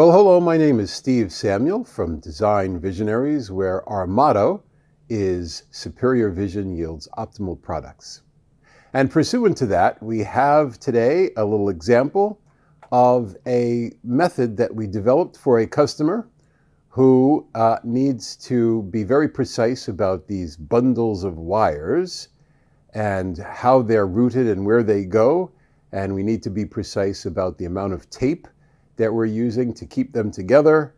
Well, hello, my name is Steve Samuel from Design Visionaries, where our motto is superior vision yields optimal products. And pursuant to that, we have today a little example of a method that we developed for a customer who needs to be very precise about these bundles of wires and how they're routed and where they go. And we need to be precise about the amount of tape that we're using to keep them together.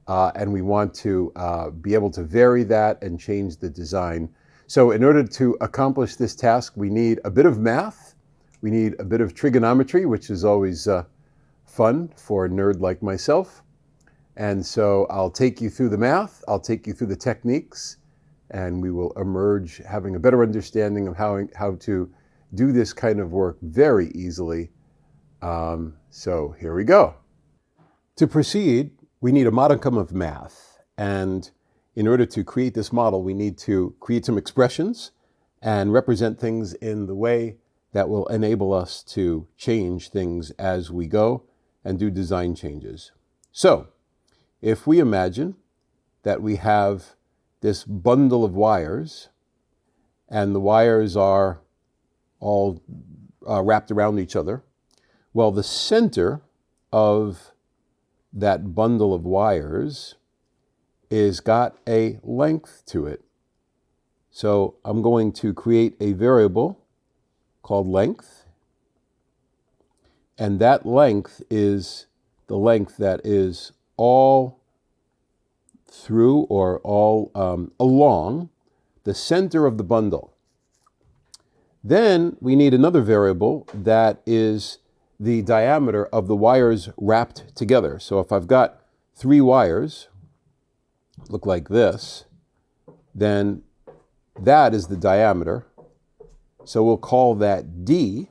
And we want to be able to vary that and change the design. So in order to accomplish this task, we need a bit of math. We need a bit of trigonometry, which is always fun for a nerd like myself. And so I'll take you through the math, I'll take you through the techniques, and we will emerge having a better understanding of how to do this kind of work very easily. So here we go. To proceed, we need a modicum of math. And in order to create this model, we need to create some expressions and represent things in the way that will enable us to change things as we go and do design changes. So, if we imagine that we have this bundle of wires, and the wires are all wrapped around each other, well, the center of that bundle of wires is got a length to it. So I'm going to create a variable called length, and that length is the length that is all through or all along the center of the bundle. Then we need another variable that is the diameter of the wires wrapped together. So if I've got 3 wires, look like this, then that is the diameter. So we'll call that D,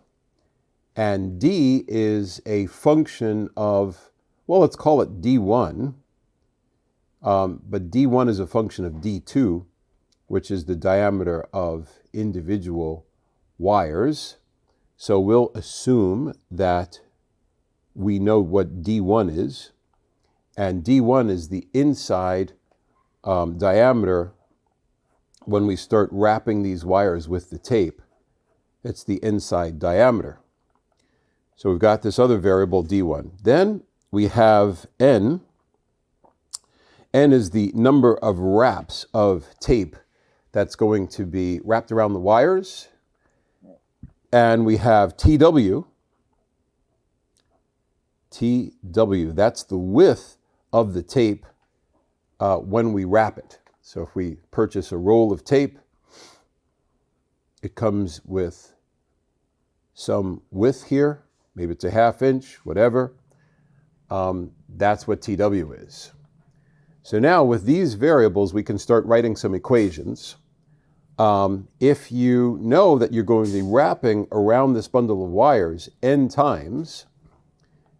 and D is a function of, well, let's call it D1, but D1 is a function of D2, which is the diameter of individual wires. So we'll assume that we know what D1 is, and D1 is the inside diameter when we start wrapping these wires with the tape. It's the inside diameter. So we've got this other variable D1. Then we have N. N is the number of wraps of tape that's going to be wrapped around the wires. And we have TW. TW, that's the width of the tape when we wrap it. So if we purchase a roll of tape, it comes with some width here. Maybe it's a 1/2 inch, whatever. That's what TW is. So now with these variables, we can start writing some equations. If you know that you're going to be wrapping around this bundle of wires n times,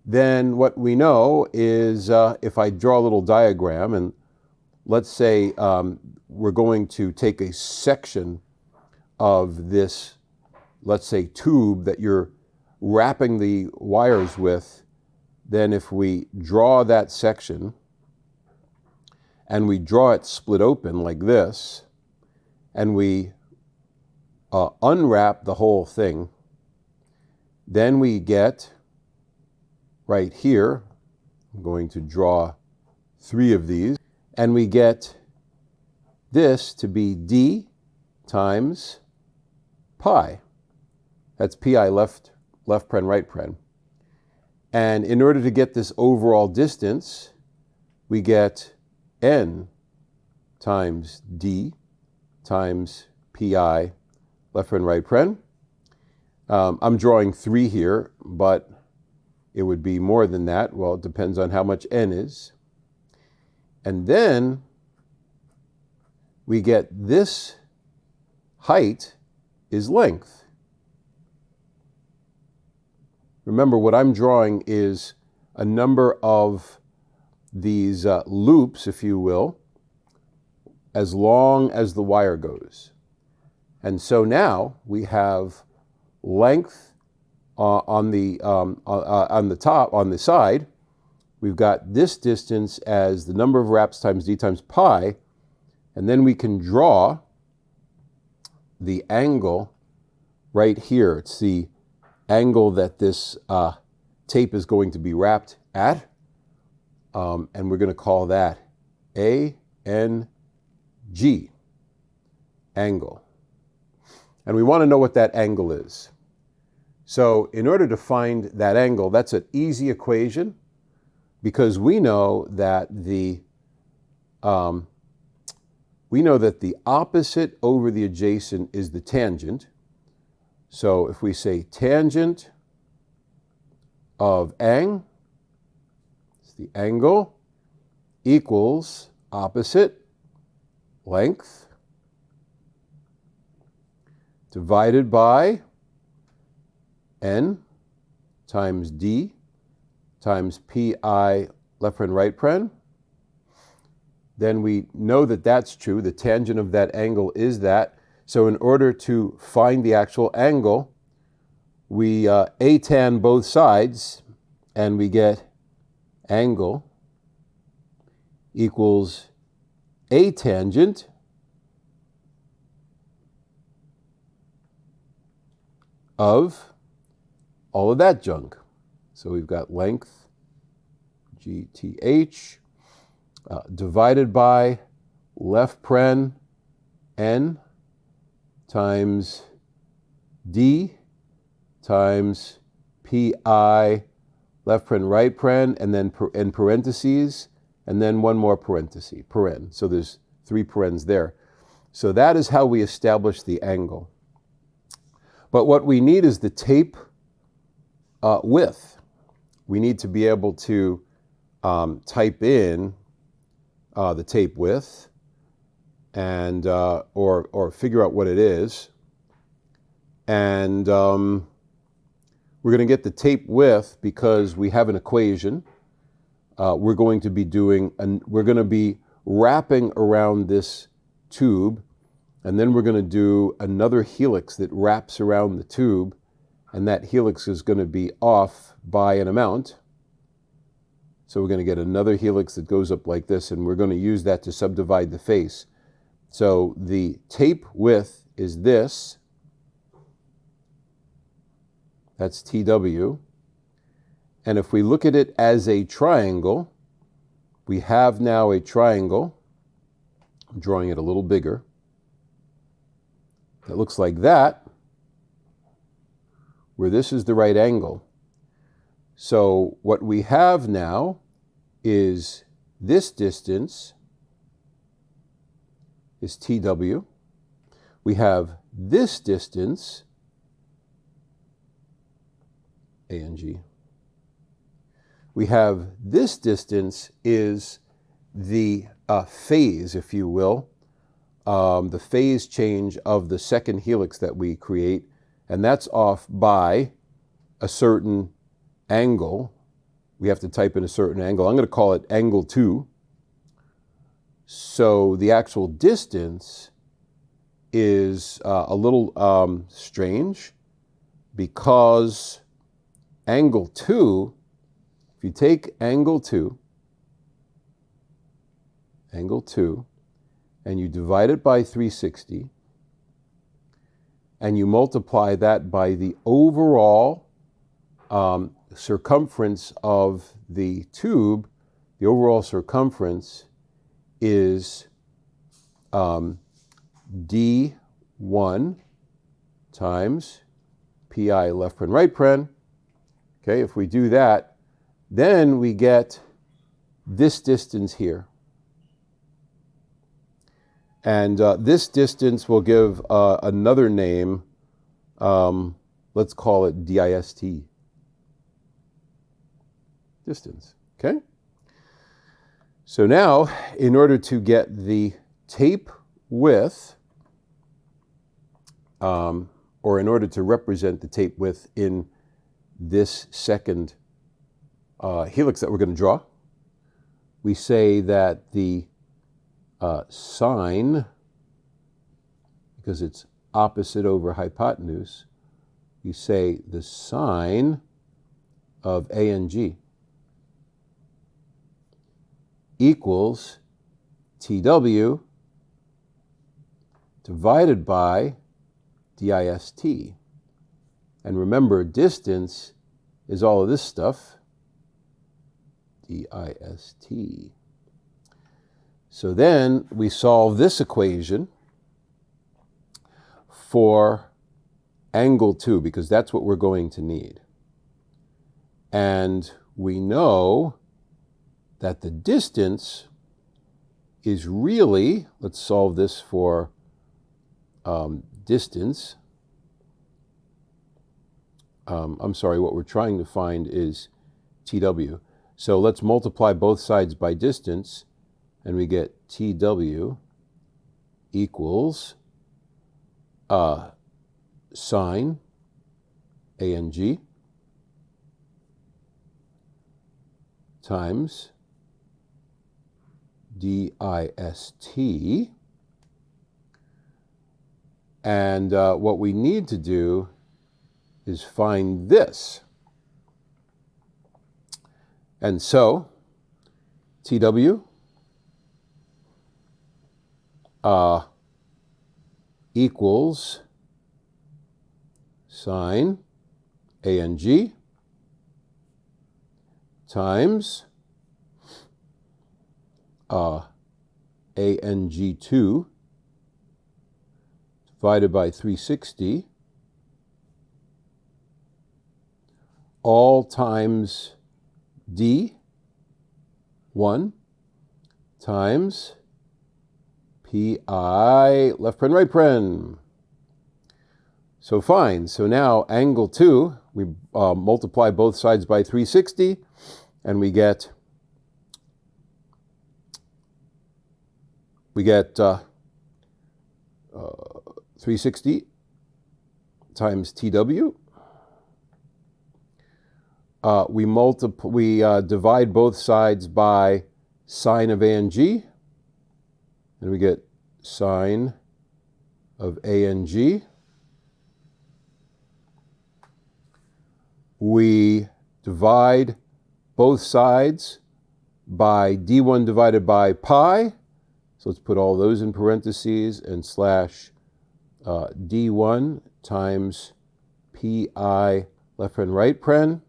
then what we know is if I draw a little diagram, and let's say we're going to take a section of this, let's say, tube that you're wrapping the wires with, then if we draw that section and we draw it split open like this, and we unwrap the whole thing, then we get right here, I'm going to draw 3 of these, and we get this to be D times pi. That's pi left paren, right paren. And in order to get this overall distance, we get N times D times pi left paren, right paren. I'm drawing 3 here, but it would be more than that. Well, it depends on how much N is. And then we get this height is length. Remember, what I'm drawing is a number of these loops, if you will, as long as the wire goes. And so now we have length on the top, on the side, we've got this distance as the number of wraps times d times pi, and then we can draw the angle right here. It's the angle that this tape is going to be wrapped at, and we're going to call that ANG, angle. And we want to know what that angle is. So in order to find that angle, that's an easy equation, because we know that the opposite over the adjacent is the tangent. So if we say tangent of ang, it's the angle, equals opposite, length, divided by n times d times pi left paren right paren. Then we know that that's true. The tangent of that angle is that. So in order to find the actual angle, we atan both sides, and we get angle equals a tangent of all of that junk. So we've got length, GTH, divided by left paren n times d times pi left paren right paren, and then in parentheses, and then one more parenthesis, paren. So there's 3 parens there. So that is how we establish the angle. But what we need is the tape width. We need to be able to type in the tape width and or figure out what it is. And we're going to get the tape width because we have an equation. We're going to be wrapping around this tube, and then we're going to do another helix that wraps around the tube, and that helix is going to be off by an amount. So we're going to get another helix that goes up like this, and we're going to use that to subdivide the face. So the tape width is this. That's TW. And if we look at it as a triangle, we have now a triangle. I'm drawing it a little bigger. It looks like that, where this is the right angle. So what we have now is this distance is TW. We have this distance, ANG. We have this distance is the phase, if you will, the phase change of the second helix that we create, and that's off by a certain angle. We have to type in a certain angle. I'm going to call it angle 2. So the actual distance is a little strange, because angle 2, if you take angle 2, and you divide it by 360, and you multiply that by the overall circumference of the tube, the overall circumference is D1 times pi left paren right paren. Okay, if we do that, then we get this distance here. And this distance will give another name. Let's call it DIST. Distance. Okay? So now, in order to get the tape width, or in order to represent the tape width in this second helix that we're going to draw, we say that the sine, because it's opposite over hypotenuse, you say the sine of ANG equals TW divided by dist. And remember, distance is all of this stuff, dist. So then we solve this equation for angle 2, because that's what we're going to need. And we know that the distance is really, let's solve this for distance. I'm sorry, what we're trying to find is TW. So let's multiply both sides by distance, and we get TW equals sine ANG times dist. And what we need to do is find this. And so TW equals sine ANG times ANG2 divided by 360, all times D1 times PI left paren right paren. So fine. So now angle 2, we multiply both sides by 360, and we get 360 times TW. We divide both sides by sine of ANG, and we get sine of ANG. We divide both sides by D1 divided by pi. So let's put all those in parentheses and slash D1 times PI left paren right paren.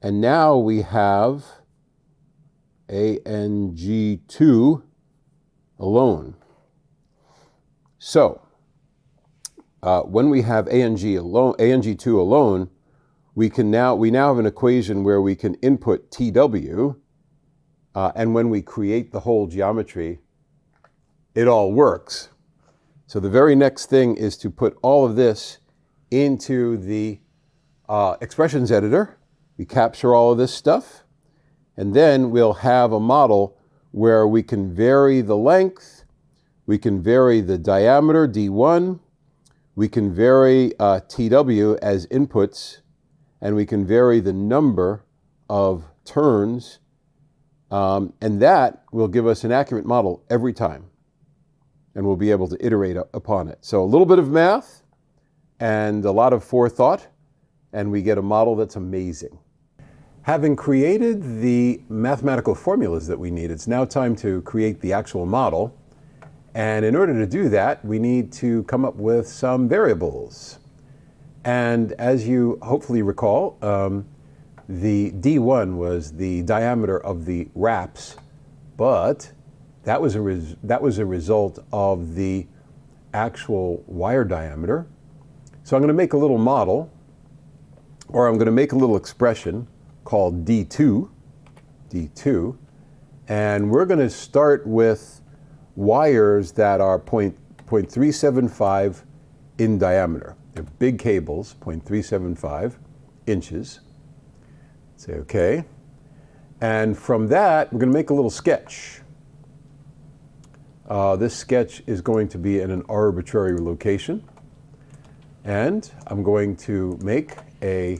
And now we have ANG2 alone. So when we have ANG2 alone, we now have an equation where we can input TW, and when we create the whole geometry, it all works. So the very next thing is to put all of this into the expressions editor. We capture all of this stuff, and then we'll have a model where we can vary the length, we can vary the diameter, D1, we can vary TW as inputs, and we can vary the number of turns, and that will give us an accurate model every time, and we'll be able to iterate upon it. So a little bit of math and a lot of forethought, and we get a model that's amazing. Having created the mathematical formulas that we need, it's now time to create the actual model. And in order to do that, we need to come up with some variables. And as you hopefully recall, the D1 was the diameter of the wraps, but that was a result of the actual wire diameter. So I'm going to make a little model, or I'm going to make a little expression called D2, and we're going to start with wires that are 0.375 in diameter. They're big cables, 0.375 inches. Say okay. And from that, we're going to make a little sketch. This sketch is going to be in an arbitrary location. And I'm going to make a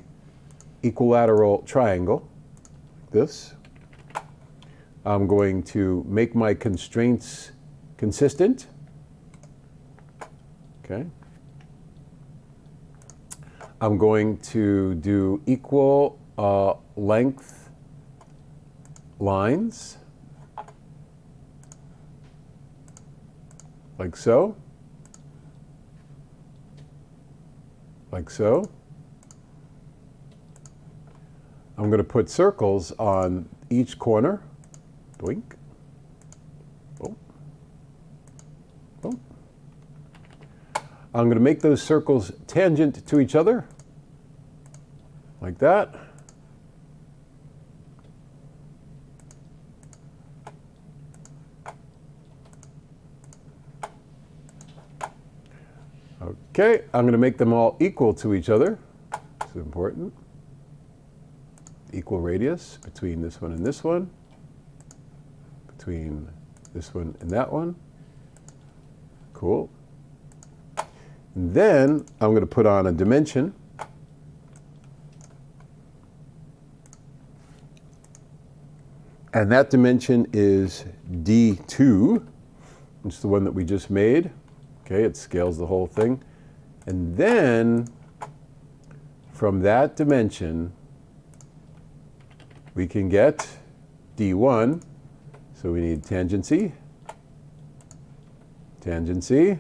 equilateral triangle, like this. I'm going to make my constraints consistent. Okay. I'm going to do equal length lines. like so, like so. I'm going to put circles on each corner. Doink. Boom. Boom. I'm going to make those circles tangent to each other, like that. Okay, I'm going to make them all equal to each other. This is important. Equal radius between this one and this one, between this one and that one. Cool. And then I'm going to put on a dimension. And that dimension is D2, which is the one that we just made. Okay, it scales the whole thing. And then from that dimension, we can get D1. So we need tangency, tangency,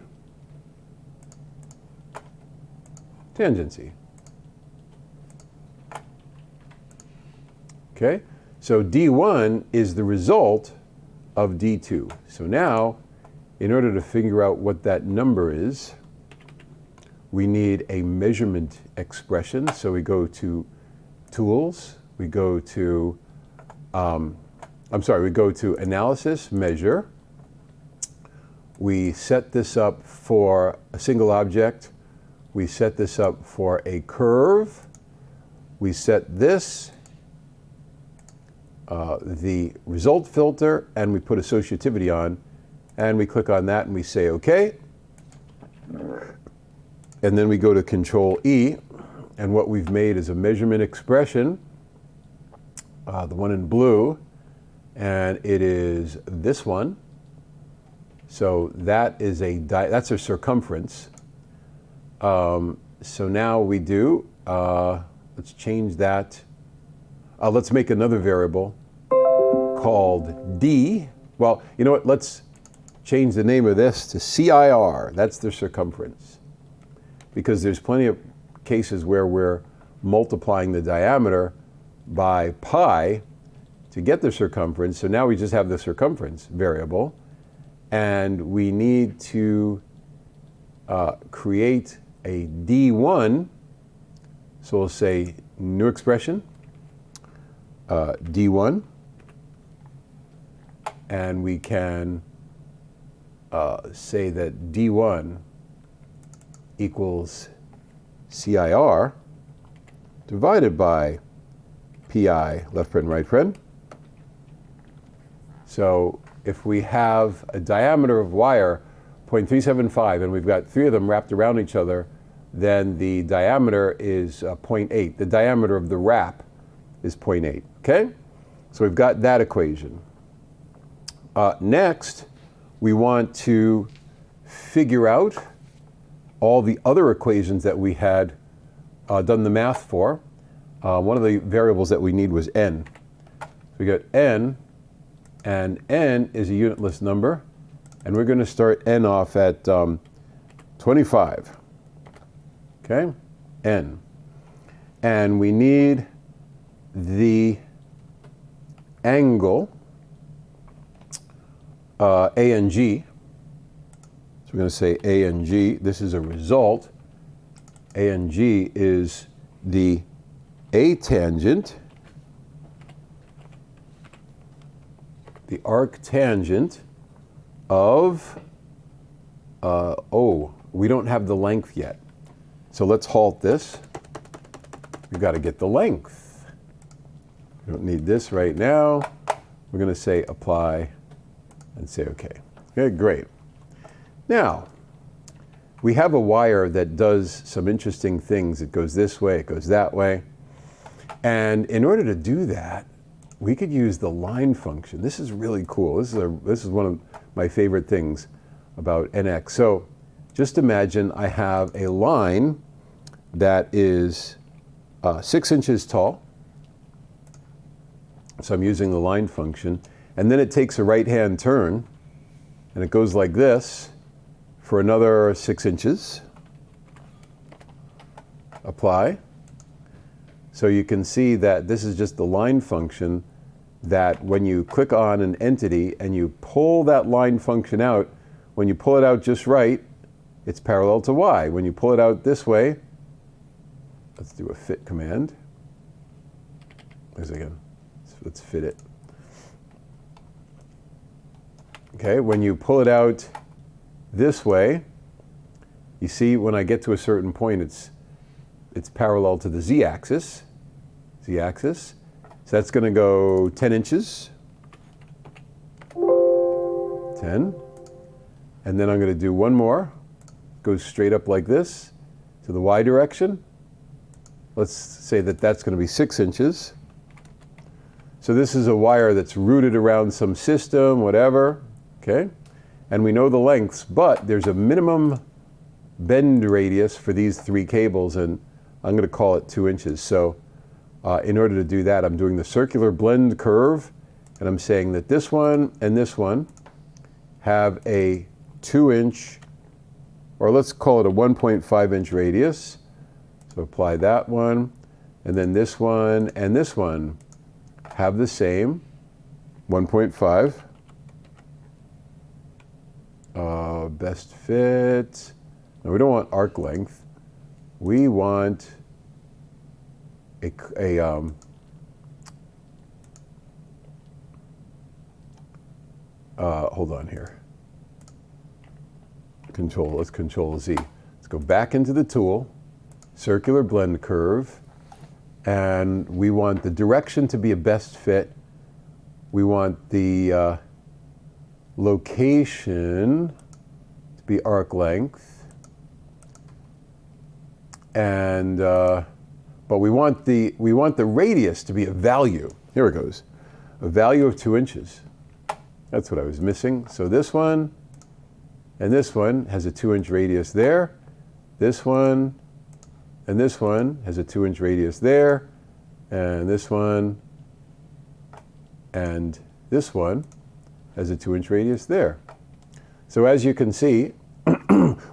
tangency. Okay, so D1 is the result of D2. So now, in order to figure out what that number is, we need a measurement expression. So we go to Tools, we go to, we go to Analysis, Measure. We set this up for a single object. We set this up for a curve. We set this, the result filter, and we put associativity on. And we click on that and we say OK. And then we go to Control E. And what we've made is a measurement expression, the one in blue. And it is this one. So that is that's a circumference. So now we do, let's change that. Let's make another variable called D. Well, you know what? Let's change the name of this to CIR. That's the circumference. Because there's plenty of cases where we're multiplying the diameter by pi to get the circumference. So now we just have the circumference variable. And we need to create a D1. So we'll say new expression, D1. And we can say that D1 equals CIR divided by PI, left paren, right paren. So if we have a diameter of wire 0.375 and we've got 3 of them wrapped around each other, then the diameter is 0.8. The diameter of the wrap is 0.8, okay? So we've got that equation. Next, we want to figure out all the other equations that we had done the math for. One of the variables that we need was n. So we got n, and n is a unitless number, and we're going to start n off at 25. Okay, n. And we need the angle A and G. So we're going to say A and G. This is a result. A and G is the A tangent, the arc tangent of, we don't have the length yet. So let's halt this. We've got to get the length. We don't need this right now. We're going to say apply and say OK. Okay, great. Now, we have a wire that does some interesting things. It goes this way, it goes that way. And in order to do that, we could use the line function. This is really cool. This is one of my favorite things about NX. So just imagine I have a line that is 6 inches tall. So I'm using the line function. And then it takes a right-hand turn, and it goes like this. for another 6 inches. Apply. So you can see that this is just the line function, that when you click on an entity and you pull that line function out, when you pull it out just right, it's parallel to y. When you pull it out this way, let's do a fit command. Again, let's fit it. Okay, when you pull it out this way, you see when I get to a certain point, it's parallel to the z-axis. Z-axis. So that's going to go 10 inches. 10. And then I'm going to do one more. Goes straight up like this to the y direction. Let's say that that's going to be 6 inches. So this is a wire that's routed around some system, whatever. Okay? And we know the lengths, but there's a minimum bend radius for these 3 cables, and I'm going to call it 2 inches. So in order to do that, I'm doing the circular blend curve, and I'm saying that this one and this one have a 2-inch, or let's call it a 1.5-inch radius. So apply that one, and then this one and this one have the same 1.5. Best fit. Now we don't want arc length. We want hold on here. Let's Control Z. Let's go back into the tool, circular blend curve, and we want the direction to be a best fit. We want the location to be arc length, and but we want the radius to be a value. Here it goes, a value of 2 inches. That's what I was missing. So this one and this one has a 2-inch radius there. This one and this one has a 2-inch radius there, and this one and this one has a 2-inch radius there. So as you can see,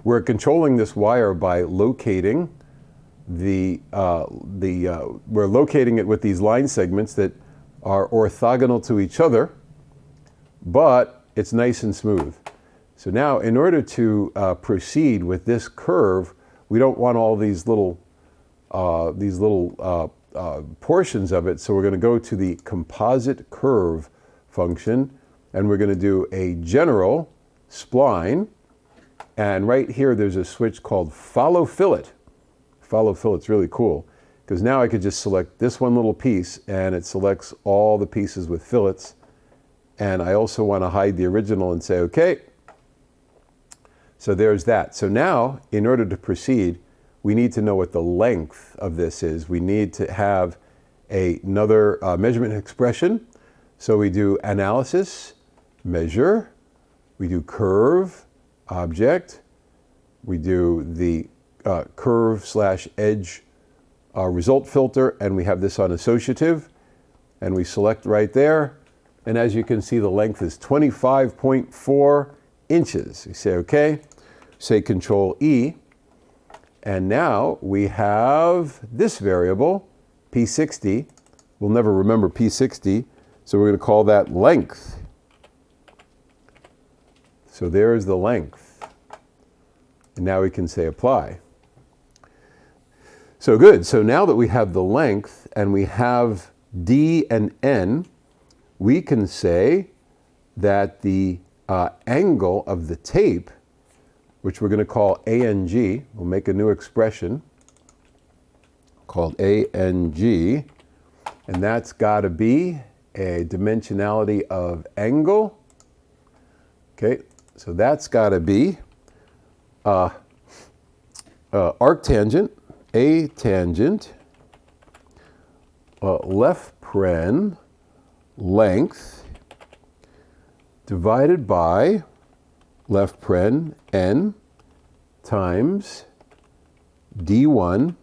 we're controlling this wire by locating we're locating it with these line segments that are orthogonal to each other, but it's nice and smooth. So now, in order to proceed with this curve, we don't want all these little portions of it. So we're going to go to the composite curve function, and we're going to do a general spline. And right here, there's a switch called follow fillet. Follow fillet's really cool, because now I could just select this one little piece, and it selects all the pieces with fillets. And I also want to hide the original and say, okay. So there's that. So now, in order to proceed, we need to know what the length of this is. We need to have another measurement expression. So we do analysis, measure, we do curve, object, we do the curve/edge result filter, and we have this on associative, and we select right there. And as you can see, the length is 25.4 inches. You say okay, say Control E, and now we have this variable, P60. We'll never remember P60, so we're going to call that length. So there's the length. And now we can say apply. So good. So now that we have the length and we have D and N, we can say that the angle of the tape, which we're going to call ANG, we'll make a new expression called ANG, and that's got to be a dimensionality of angle. Okay, so that's got to be arctangent, A tangent, left paren, length, divided by left paren N times D1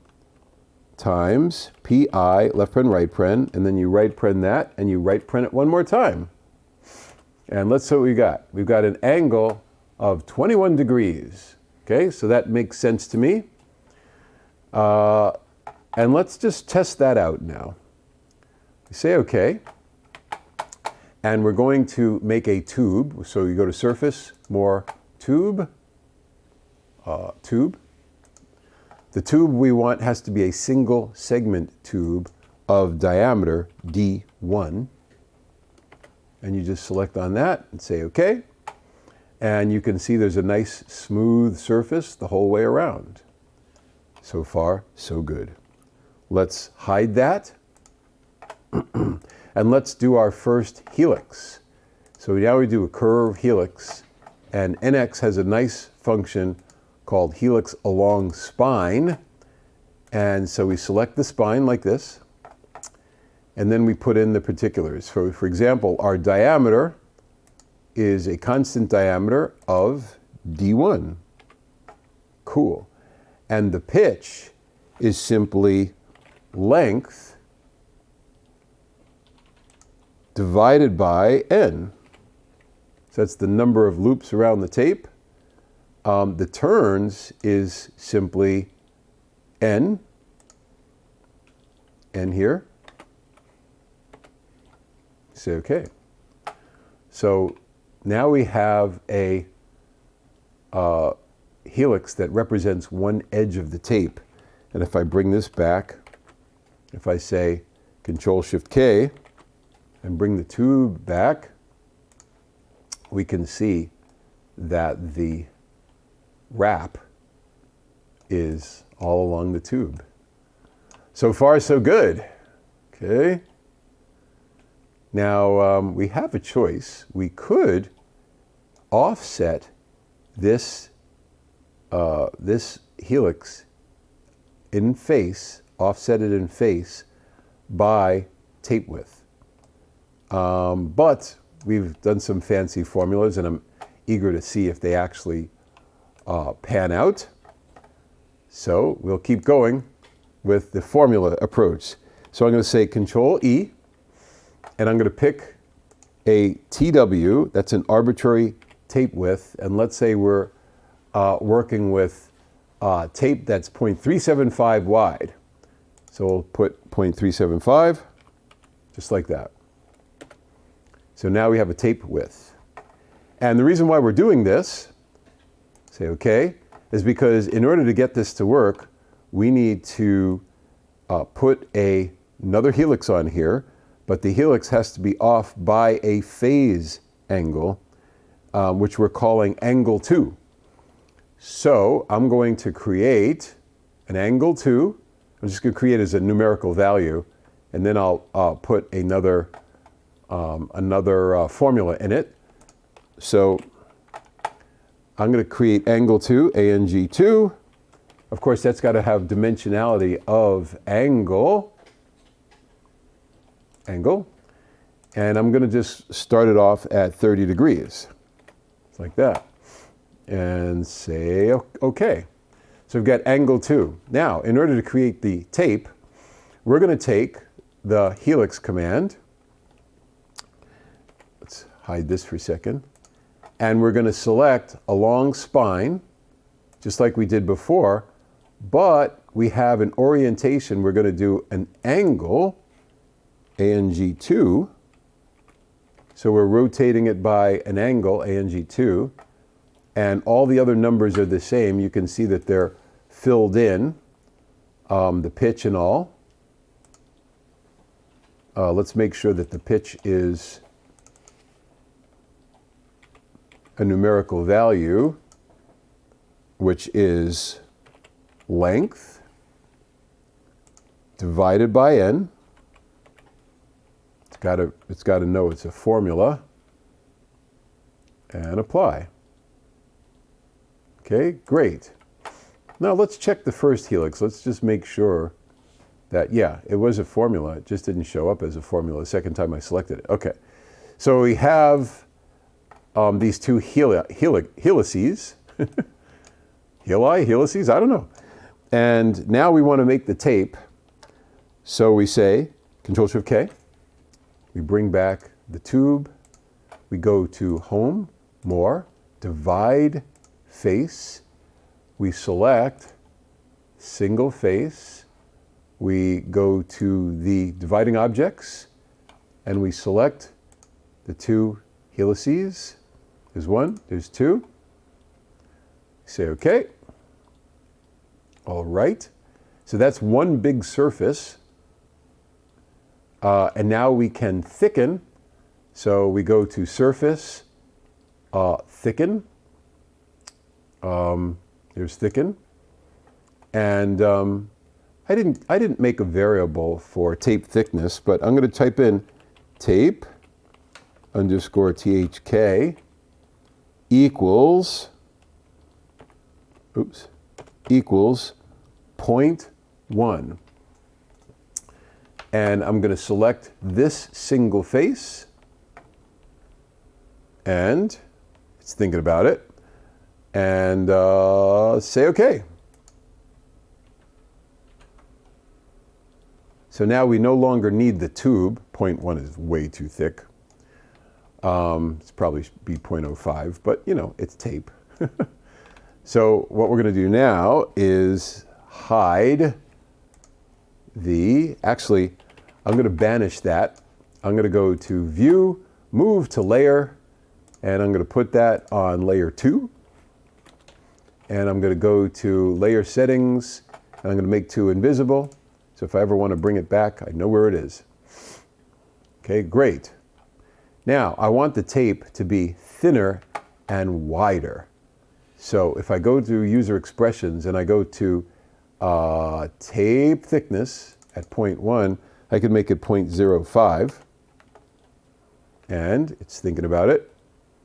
times PI, left paren, right paren, and then you right paren that, and you right paren it one more time. And let's see what we got. We've got an angle of 21 degrees. Okay, so that makes sense to me. And let's just test that out now. We say OK. And we're going to make a tube. So you go to Surface, More, Tube, Tube. The tube we want has to be a single segment tube of diameter D1. And you just select on that and say OK. And you can see there's a nice smooth surface the whole way around. So far, so good. Let's hide that. And let's do our first helix. So now we do a curve helix, and NX has a nice function called helix along spine. And so we select the spine like this, and then we put in the particulars. So for example, our diameter is a constant diameter of D1. Cool. And the pitch is simply length divided by N. So that's the number of loops around the tape. The turns is simply N here. Say OK. So now we have a helix that represents one edge of the tape. And if I bring this back, if I say Control-Shift-K and bring the tube back, we can see that the wrap is all along the tube. So far, so good. Okay. Now, we have a choice. We could offset this, this helix in face, offset it in face by tape width. But we've done some fancy formulas, and I'm eager to see if they actually pan out. So we'll keep going with the formula approach. So I'm going to say Control-E, and I'm going to pick a TW, that's an arbitrary tape width, and let's say we're working with tape that's 0.375 wide. So we'll put 0.375, just like that. So now we have a tape width. And the reason why we're doing this, say OK, is because in order to get this to work, we need to put another helix on here, but the helix has to be off by a phase angle, which we're calling angle 2. So I'm going to create an angle 2. I'm just going to create it as a numerical value, and then I'll put another formula in it. So I'm going to create angle 2, ANG2. Of course, that's got to have dimensionality of angle. And I'm going to just start it off at 30 degrees. It's like that. And say OK. So we've got angle 2. Now, in order to create the tape, we're going to take the helix command. Let's hide this for a second. And we're going to select a long spine, just like we did before, but we have an orientation. We're going to do an angle, ANG2. So we're rotating it by an angle, ANG2. And all the other numbers are the same. You can see that they're filled in, the pitch and all. Let's make sure that the pitch is a numerical value, which is length divided by N. It's got to know it's a formula, and apply. Okay, great. Now let's check the first helix. Let's just make sure that, yeah, it was a formula. It just didn't show up as a formula the second time I selected it. Okay, so we have these two helices. Helices? I don't know. And now we want to make the tape. So we say Control-Shift-K. We bring back the tube. We go to Home, More, divide face, we select single face, we go to the dividing objects, and we select the two helices. There's one, there's two. Say OK. All right. So that's one big surface. And now we can thicken. So we go to Surface, Thicken. There's Thicken. And I didn't make a variable for tape thickness, but I'm going to type in tape underscore THK equals 0.1. And I'm going to select this single face, and it's thinking about it, and say OK. So now we no longer need the tube. 0.1 is way too thick. It's probably be 0.05, but you know, it's tape. So what we're going to do now is hide actually, I'm going to banish that. I'm going to go to View, Move to Layer, and I'm going to put that on Layer 2. And I'm going to go to Layer Settings, and I'm going to make 2 invisible. So if I ever want to bring it back, I know where it is. Okay, great. Now, I want the tape to be thinner and wider. So if I go to User Expressions and I go to tape thickness at 0.1, I can make it 0.05. And it's thinking about it.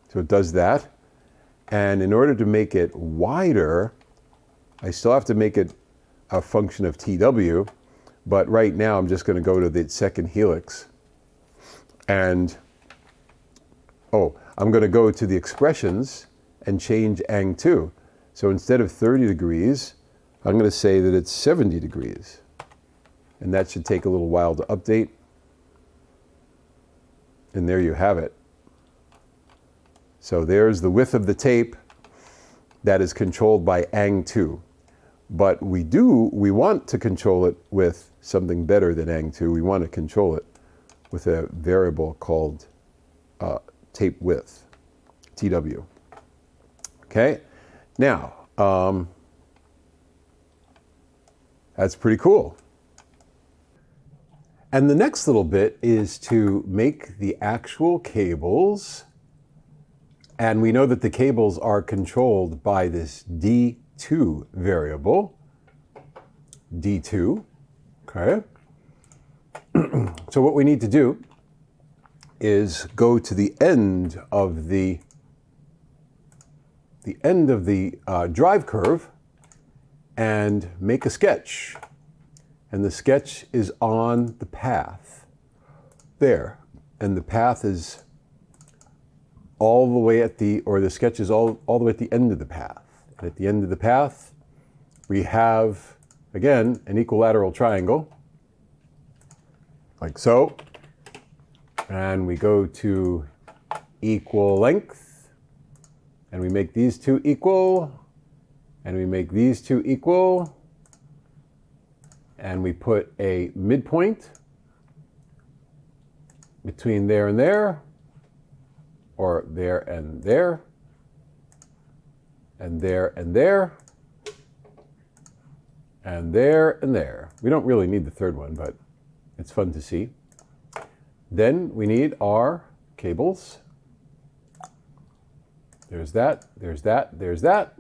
So it does that. And in order to make it wider, I still have to make it a function of TW. But right now, I'm just going to go to the second helix. And, I'm going to go to the expressions and change ang2. So instead of 30 degrees, I'm going to say that it's 70 degrees. And that should take a little while to update. And there you have it. So there's the width of the tape that is controlled by ang2. But we want to control it with something better than ang2. We want to control it with a variable called tape width, TW. Okay, now that's pretty cool. And the next little bit is to make the actual cables. And we know that the cables are controlled by this D2 variable, D2, okay? So what we need to do is go to the end of the drive curve and make a sketch. And the sketch is on the path there. And the path is all the way at the sketch is all the way at the end of the path. And at the end of the path, we have, again, an equilateral triangle, like so. And we go to equal length, and we make these two equal, and we make these two equal, and we put a midpoint between there and there, or there and there, and there and there, and there and there. We don't really need the third one, but it's fun to see. Then we need our cables. There's that, there's that, there's that.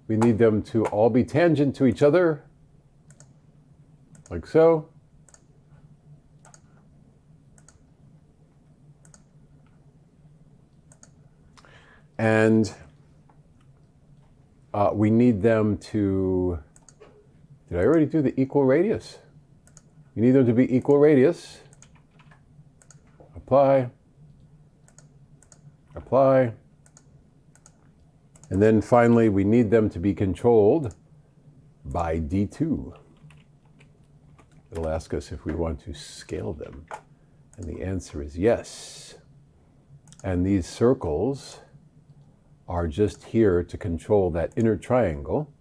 We need them to all be tangent to each other, like so. And we need them to, did I already do the equal radius? We need them to be equal radius. Apply, apply. And then finally, we need them to be controlled by D2. It'll ask us if we want to scale them. And the answer is yes. And these circles are just here to control that inner triangle.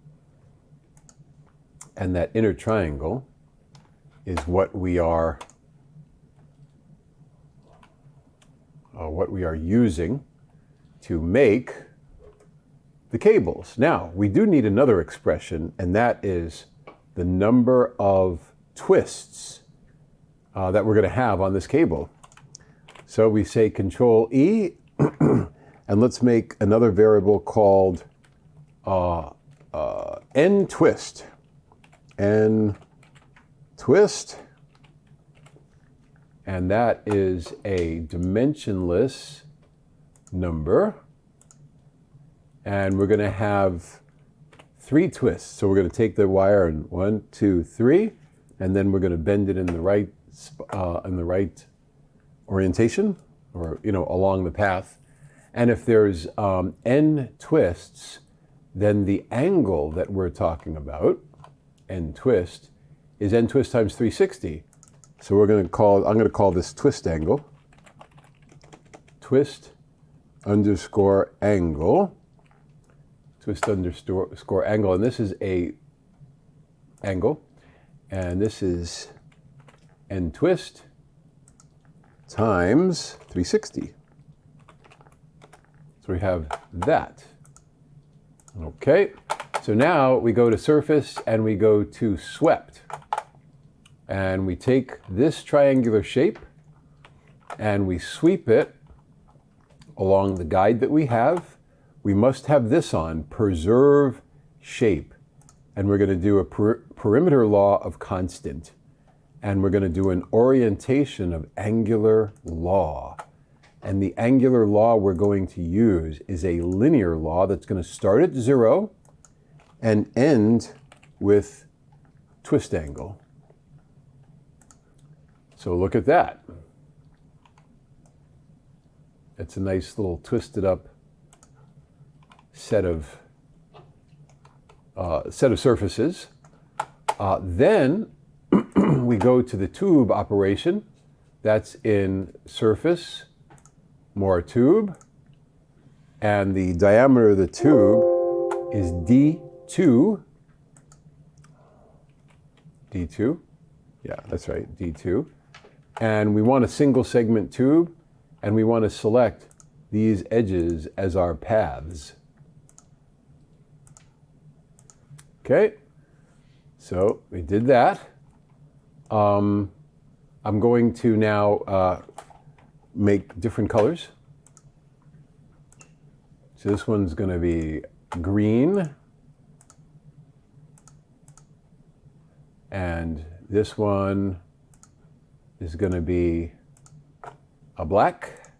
And that inner triangle is what we are using to make the cables. Now, we do need another expression, and that is the number of twists that we're going to have on this cable. So we say Control E, and let's make another variable called n twist. N twist, and that is a dimensionless number, and we're going to have 3 twists. So we're going to take the wire and 1, 2, 3, and then we're going to bend it in the right orientation, or along the path. And if there's n twists, then the angle that we're talking about, n twist, is n twist times 360. So I'm going to call this twist angle. Twist underscore angle. Twist underscore angle, and this is a angle, and this is n twist times 360. So we have that. Okay, so now we go to surface and we go to swept. And we take this triangular shape and we sweep it along the guide that we have. We must have this on, preserve shape. And we're going to do a perimeter law of constant. And we're going to do an orientation of angular law. And the angular law we're going to use is a linear law that's going to start at 0 and end with twist angle. So look at that. It's a nice little twisted up set of surfaces. Then we go to the tube operation. That's in surface, more tube, and the diameter of the tube is D2. D2, yeah, that's right, D2. And we want a single segment tube, and we want to select these edges as our paths. Okay, so we did that. I'm going to now make different colors. So this one's going to be green, and this one is going to be a black,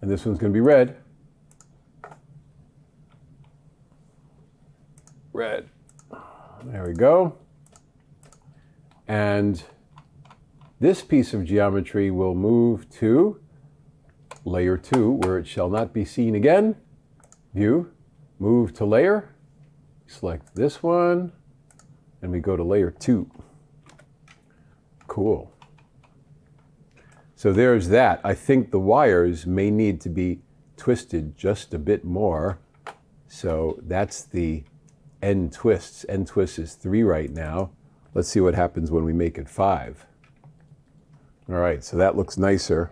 and this one's going to be red. Red. There we go. And this piece of geometry will move to layer 2, where it shall not be seen again. View, move to layer, select this one, and we go to layer 2. Cool. So there's that. I think the wires may need to be twisted just a bit more. So that's the n twists. N twist is 3 right now. Let's see what happens when we make it 5. All right, so that looks nicer.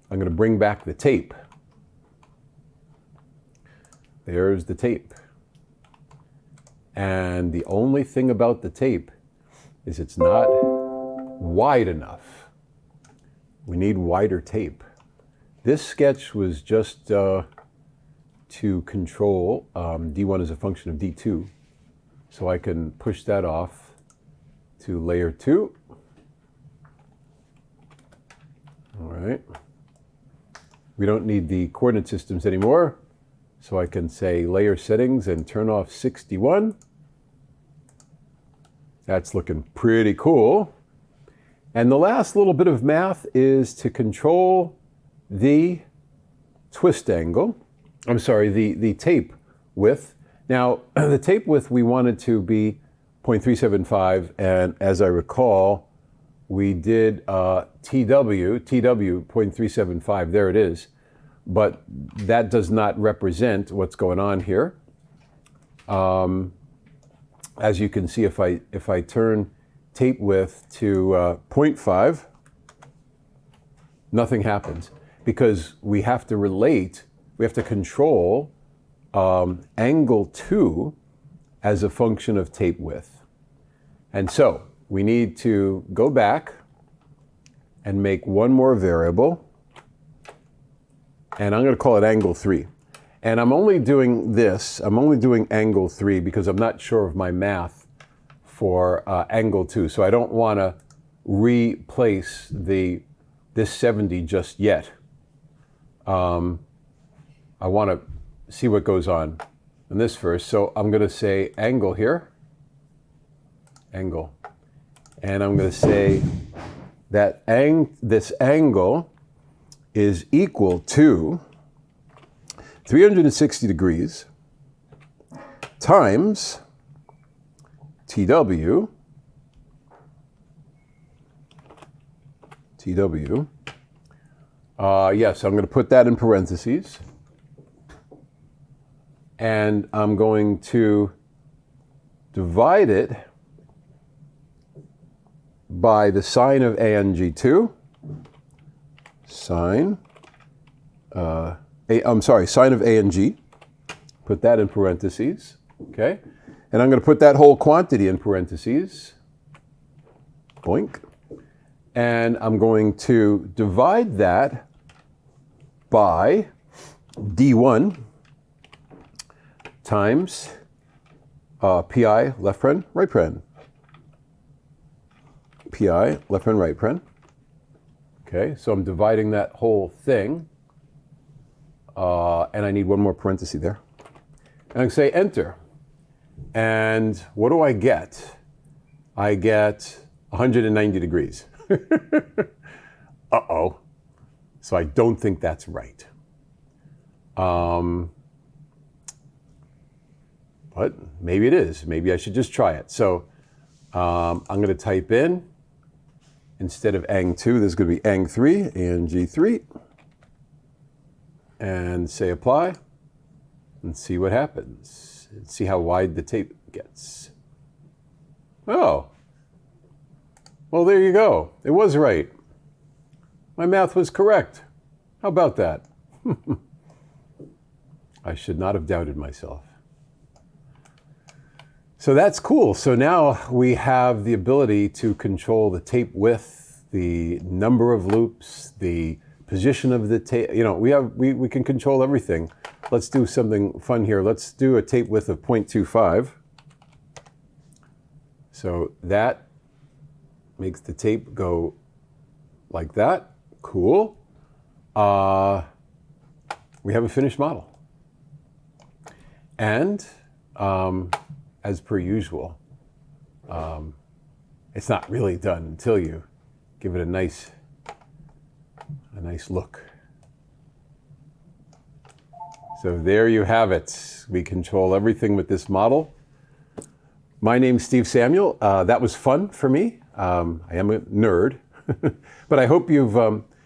I'm going to bring back the tape. There's the tape. And the only thing about the tape is it's not wide enough. We need wider tape. This sketch was just to control D1 as a function of D2. So I can push that off to layer 2. All right. We don't need the coordinate systems anymore. So I can say layer settings and turn off 61. That's looking pretty cool. And the last little bit of math is to control the twist angle. I'm sorry, the tape width. Now, the tape width we wanted to be 0.375, and as I recall, we did TW 0.375, there it is, but that does not represent what's going on here. As you can see, if I turn tape width to 0.5, nothing happens, because we have to control angle 2 as a function of tape width. And so we need to go back and make one more variable, and I'm going to call it angle 3. And I'm only doing angle 3 because I'm not sure of my math for angle 2. So I don't want to replace this 70 just yet. I want to see what goes on in this first. So I'm going to say angle here, angle. And I'm going to say that this angle is equal to 360 degrees times TW. Yes, I'm going to put that in parentheses. And I'm going to divide it by the sine of ANG2. Sine of ANG. Put that in parentheses. Okay? And I'm going to put that whole quantity in parentheses. Boink. And I'm going to divide that by D1 times PI left paren, right paren. PI left paren, right paren. Okay, so I'm dividing that whole thing. And I need one more parenthesis there. And I can say enter. And what do I get? I get 190 degrees. Uh-oh. So I don't think that's right. But maybe it is. Maybe I should just try it. So I'm going to type in, instead of ANG2, this is going to be ANG3, ANG3. And say apply. And see what happens. And see how wide the tape gets. Oh. Well, there you go. It was right. My math was correct. How about that? I should not have doubted myself. So that's cool. So now we have the ability to control the tape width, the number of loops, the position of the tape. You know, we can control everything. Let's do something fun here. Let's do a tape width of 0.25. So that makes the tape go like that. Cool. We have a finished model. And as per usual, it's not really done until you give it a nice look. So there you have it. We control everything with this model. My name's Steve Samuel. That was fun for me. I am a nerd, but I hope you've,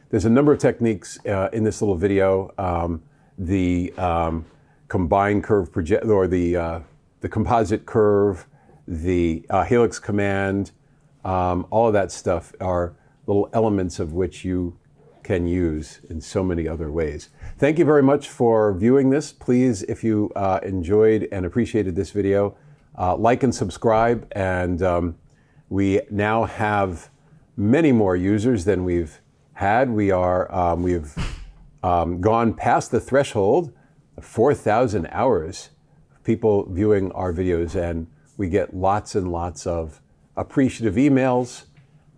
there's a number of techniques in this little video. The combined curve project, or the composite curve, the helix command, all of that stuff are little elements of which you can use in so many other ways. Thank you very much for viewing this. Please, if you enjoyed and appreciated this video, like and subscribe. And we now have many more users than we've had. We've gone past the threshold of 4,000 hours of people viewing our videos, and we get lots and lots of appreciative emails.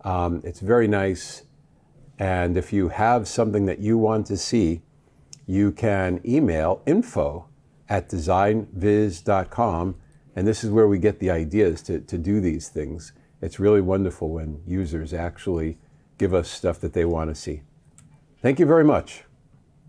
It's very nice. And if you have something that you want to see, you can email info@designviz.com. And this is where we get the ideas to do these things. It's really wonderful when users actually give us stuff that they want to see. Thank you very much.